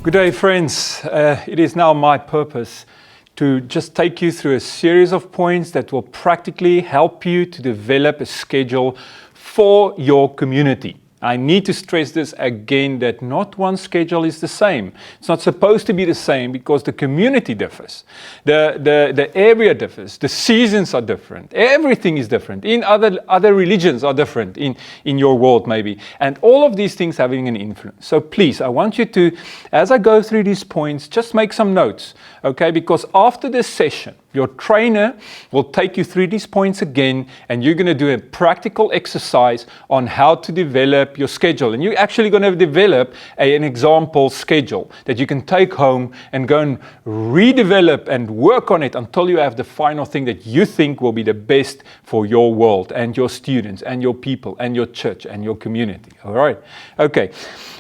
Good day, friends. It is now my purpose to just take you through a series of points that will practically help you to develop a schedule for your community. I need to stress this again, that not one schedule is the same. It's not supposed to be the same because the community differs. The area differs. The seasons are different. Everything is different. In other religions are different in your world maybe. And all of these things having an influence. So please, I want you to, as I go through these points, just make some notes. Okay, because after this session, your trainer will take you through these points again, and you're going to do a practical exercise on how to develop your schedule. And you're actually going to develop an example schedule that you can take home and go and redevelop and work on it until you have the final thing that you think will be the best for your world and your students and your people and your church and your community. All right? Okay,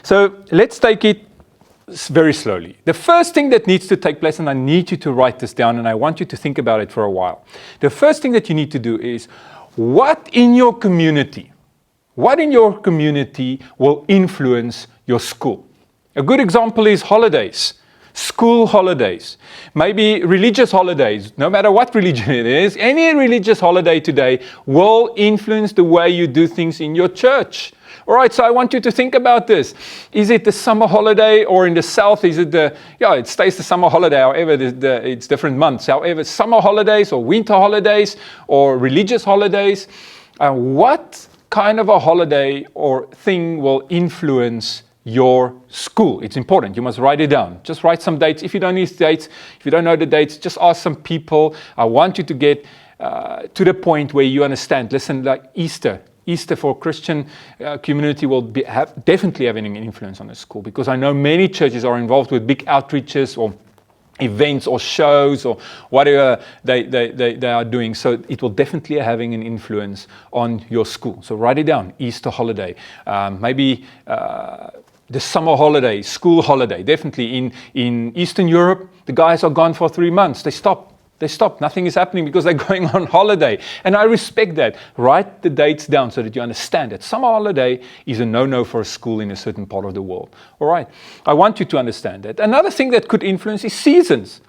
so let's take it very slowly. The first thing that needs to take place, and I need you to write this down, and I want you to think about it for a while. The first thing that you need to do is, what in your community will influence your school? A good example is holidays, school holidays, maybe religious holidays. No matter what religion it is, any religious holiday today will influence the way you do things in your church. All right, so I want you to think about this. Is it the summer holiday, or in the south, is it it stays the summer holiday, however, it's different months. However, summer holidays or winter holidays or religious holidays, what kind of a holiday or thing will influence your school? It's important. You must write it down. Just write some dates. If you don't need dates, if you don't know the dates, just ask some people. I want you to get to the point where you understand. Listen, like Easter for Christian community will definitely having an influence on the school, because I know many churches are involved with big outreaches or events or shows or whatever they are doing. So it will definitely having an influence on your school. So write it down. Easter holiday, maybe the summer holiday, school holiday. Definitely in Eastern Europe, the guys are gone for 3 months. They stop. Nothing is happening because they're going on holiday. And I respect that. Write the dates down so that you understand that summer holiday is a no-no for a school in a certain part of the world. All right. I want you to understand that. Another thing that could influence is seasons.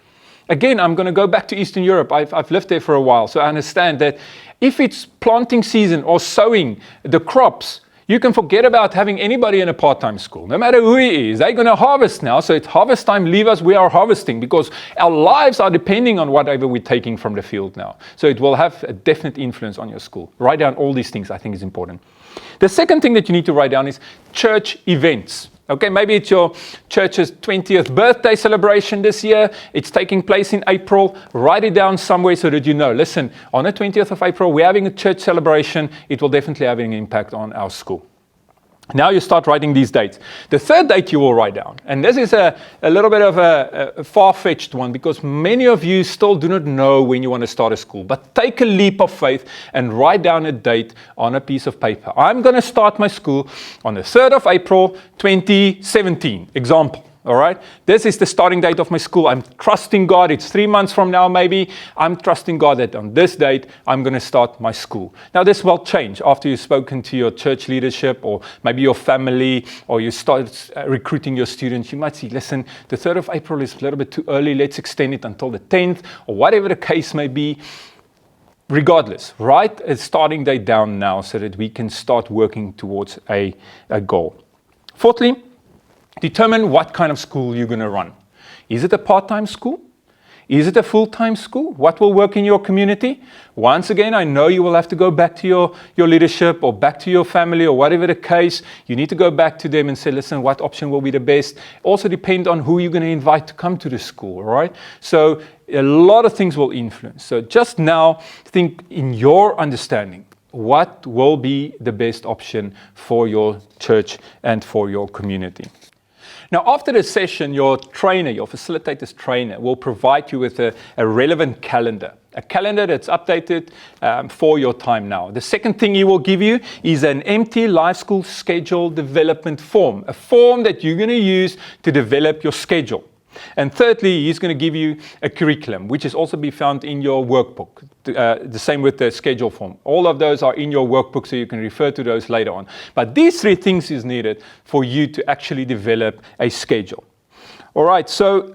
Again, I'm going to go back to Eastern Europe. I've lived there for a while, so I understand that if it's planting season or sowing the crops, you can forget about having anybody in a part-time school. No matter who he is, they're going to harvest now. So it's harvest time, leave us, we are harvesting, because our lives are depending on whatever we're taking from the field now. So it will have a definite influence on your school. Write down all these things, I think is important. The second thing that you need to write down is church events. Okay, maybe it's your church's 20th birthday celebration this year. It's taking place in April. Write it down somewhere so that you know, listen, on the 20th of April, we're having a church celebration. It will definitely have an impact on our school. Now you start writing these dates. The third date you will write down, and this is a little bit of a far-fetched one, because many of you still do not know when you want to start a school. But take a leap of faith and write down a date on a piece of paper. I'm going to start my school on the 3rd of April, 2017, example. All right, this is the starting date of my school. I'm trusting God. It's 3 months from now, maybe. I'm trusting God that on this date, I'm going to start my school. Now, this will change after you've spoken to your church leadership or maybe your family, or you start recruiting your students. You might say, listen, the 3rd of April is a little bit too early. Let's extend it until the 10th, or whatever the case may be. Regardless, write a starting date down now so that we can start working towards a goal. Fourthly, determine what kind of school you're going to run. Is it a part-time school? Is it a full-time school? What will work in your community? Once again, I know you will have to go back to your leadership or back to your family or whatever the case. You need to go back to them and say, listen, what option will be the best? Also depend on who you're going to invite to come to the school, all right? So a lot of things will influence. So just now, think in your understanding, what will be the best option for your church and for your community? Now, after the session, your trainer, your facilitator's trainer, will provide you with a relevant calendar, a calendar that's updated for your time now. The second thing he will give you is an empty life school schedule development form, a form that you're going to use to develop your schedule. And thirdly, he's going to give you a curriculum, which is also be found in your workbook. The same with the schedule form. All of those are in your workbook, so you can refer to those later on. But these three things is needed for you to actually develop a schedule. All right, so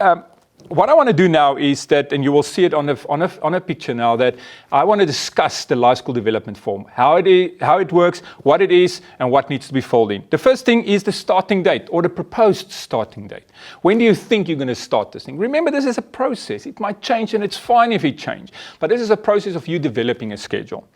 what I want to do now is that, and you will see it on a picture now, that I want to discuss the life school development form, how it works, what it is, and what needs to be filled in. The first thing is the starting date, or the proposed starting date. When do you think you're going to start this thing? Remember, this is a process. It might change, and it's fine if it changes. But this is a process of you developing a schedule.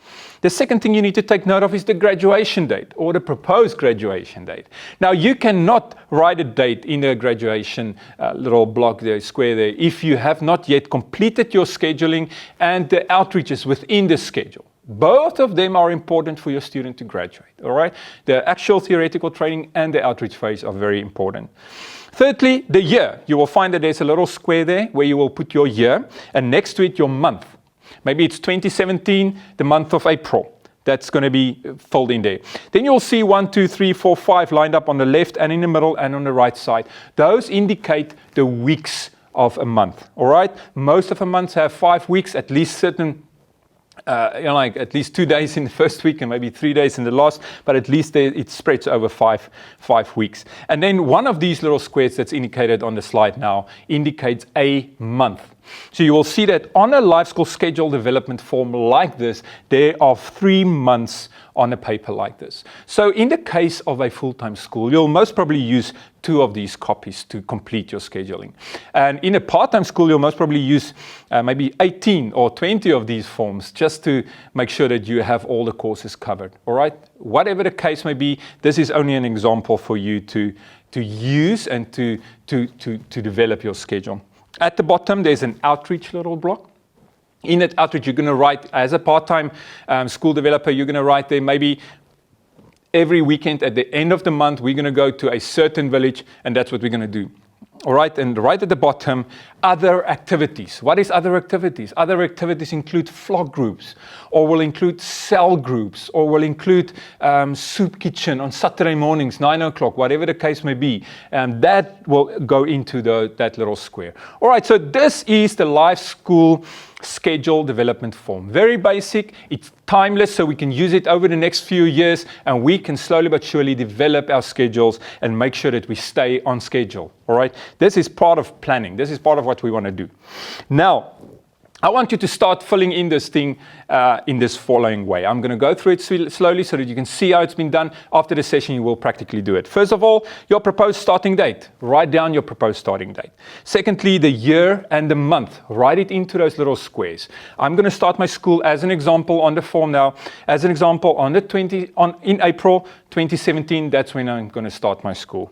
The second thing you need to take note of is the graduation date, or the proposed graduation date. Now, you cannot write a date in a graduation little block there, square there, if you have not yet completed your scheduling and the outreaches within the schedule. Both of them are important for your student to graduate, all right? The actual theoretical training and the outreach phase are very important. Thirdly, the year. You will find that there's a little square there where you will put your year, and next to it, your month. Maybe it's 2017, the month of April. That's going to be filled in there. Then you'll see 1, 2, 3, 4, 5 lined up on the left and in the middle and on the right side. Those indicate the weeks of a month, all right? Most of the months have 5 weeks, at least certain, like at least 2 days in the first week and maybe 3 days in the last, but at least it spreads over five weeks. And then one of these little squares that's indicated on the slide now indicates a month. So you will see that on a life school schedule development form like this, there are 3 months on a paper like this. So in the case of a full-time school, you'll most probably use 2 of these copies to complete your scheduling. And in a part-time school, you'll most probably use maybe 18 or 20 of these forms just to make sure that you have all the courses covered, all right? Whatever the case may be, this is only an example for you to use and to develop your schedule. At the bottom, there's an outreach little block. In that outreach, you're going to write, as a part-time school developer, you're going to write there maybe every weekend at the end of the month, we're going to go to a certain village, and that's what we're going to do. All right, and right at the bottom, other activities. What is other activities? Other activities include flock groups, or will include cell groups, or will include soup kitchen on Saturday mornings, 9 o'clock, whatever the case may be. And that will go into that little square. All right, so this is the life school schedule development form. Very basic, it's timeless, so we can use it over the next few years, and we can slowly but surely develop our schedules and make sure that we stay on schedule. All right, this is part of planning. This is part of what we want to do. Now, I want you to start filling in this thing in this following way. I'm going to go through it slowly so that you can see how it's been done. After the session, you will practically do it. First of all, your proposed starting date. Write down your proposed starting date. Secondly, the year and the month. Write it into those little squares. I'm going to start my school as an example on the form now. As an example, in April 2017, that's when I'm going to start my school.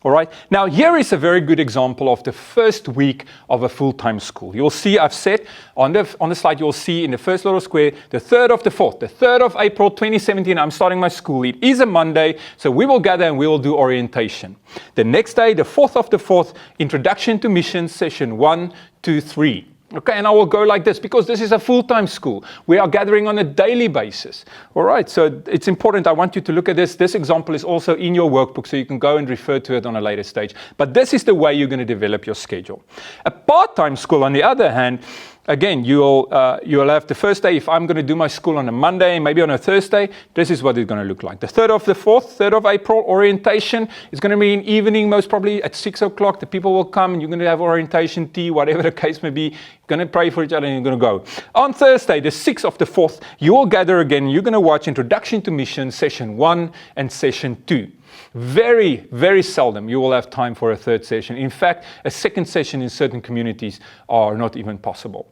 All right. Now, here is a very good example of the first week of a full-time school. You'll see, I've said on the slide, you'll see in the first little square, the 3rd of the 4th, the 3rd of April 2017, I'm starting my school. It is a Monday, so we will gather and we will do orientation. The next day, the 4th of the 4th, Introduction to Missions, session 1, 2, 3. Okay, and I will go like this because this is a full-time school. We are gathering on a daily basis. All right, so it's important. I want you to look at this. This example is also in your workbook, so you can go and refer to it on a later stage. But this is the way you're going to develop your schedule. A part-time school, on the other hand, again, you'll have the first day. If I'm going to do my school on a Monday, maybe on a Thursday, this is what it's going to look like. The 3rd of the 4th, 3rd of April, orientation is going to be in evening, most probably at 6 o'clock. The people will come and you're going to have orientation tea, whatever the case may be. You're going to pray for each other and you're going to go. On Thursday, the 6th of the 4th, you will gather again. You're going to watch Introduction to Mission, session 1 and session 2. Very, very seldom you will have time for a third session. In fact, a second session in certain communities are not even possible.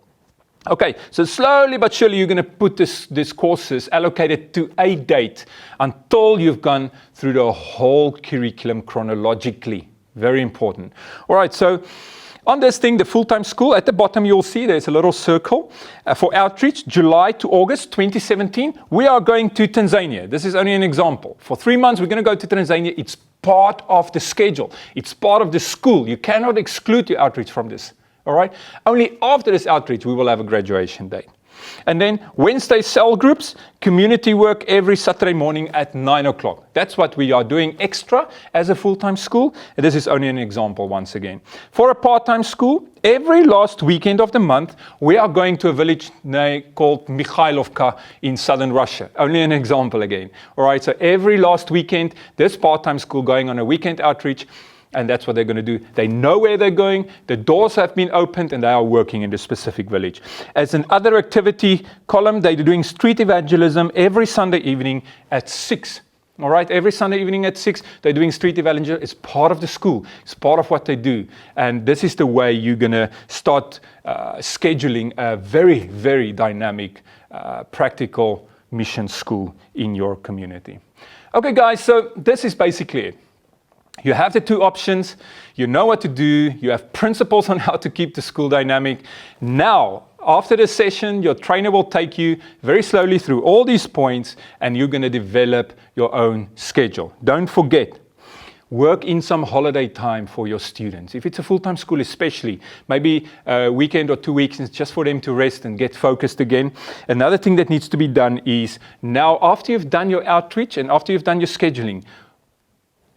Okay, so slowly but surely you're going to put these courses allocated to a date until you've gone through the whole curriculum chronologically. Very important. All right, so on this thing, the full-time school, at the bottom you'll see there's a little circle for outreach, July to August 2017. We are going to Tanzania. This is only an example. For 3 months, we're going to go to Tanzania. It's part of the schedule. It's part of the school. You cannot exclude your outreach from this. All right. Only after this outreach, we will have a graduation date. And then Wednesday cell groups, community work every Saturday morning at 9 o'clock. That's what we are doing extra as a full-time school. And this is only an example once again. For a part-time school, every last weekend of the month, we are going to a village called Mikhailovka in southern Russia. Only an example again. All right. So every last weekend, this part-time school going on a weekend outreach. And that's what they're going to do. They know where they're going, the doors have been opened, and they are working in the specific village. As an other activity column, they're doing street evangelism every Sunday evening at 6. All right, every Sunday evening at 6, they're doing street evangelism. It's part of the school. It's part of what they do. And this is the way you're going to start scheduling a very, very dynamic, practical mission school in your community. Okay, guys, so this is basically it. You have the two options, you know what to do, you have principles on how to keep the school dynamic. Now, after the session, your trainer will take you very slowly through all these points and you're going to develop your own schedule. Don't forget, work in some holiday time for your students. If it's a full-time school especially, maybe a weekend or 2 weeks, it's just for them to rest and get focused again. Another thing that needs to be done is, now after you've done your outreach and after you've done your scheduling,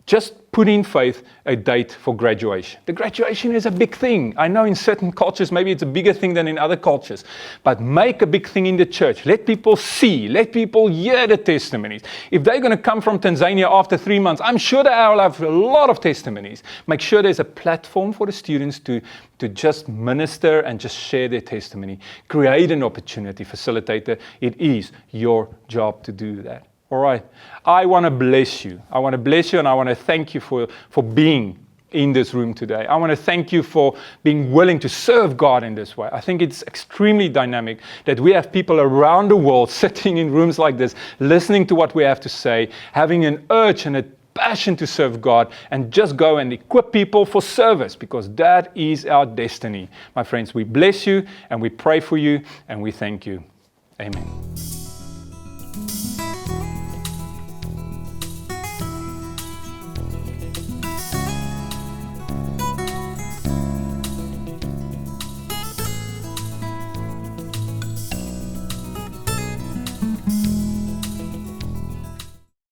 just put in faith a date for graduation. The graduation is a big thing. I know in certain cultures, maybe it's a bigger thing than in other cultures, but make a big thing in the church. Let people see, let people hear the testimonies. If they're going to come from Tanzania after 3 months, I'm sure they will have a lot of testimonies. Make sure there's a platform for the students to just minister and just share their testimony. Create an opportunity, facilitator. It is your job to do that. All right. I want to bless you. I want to bless you and I want to thank you for being in this room today. I want to thank you for being willing to serve God in this way. I think it's extremely dynamic that we have people around the world sitting in rooms like this, listening to what we have to say, having an urge and a passion to serve God, and just go and equip people for service, because that is our destiny. My friends, we bless you and we pray for you and we thank you. Amen.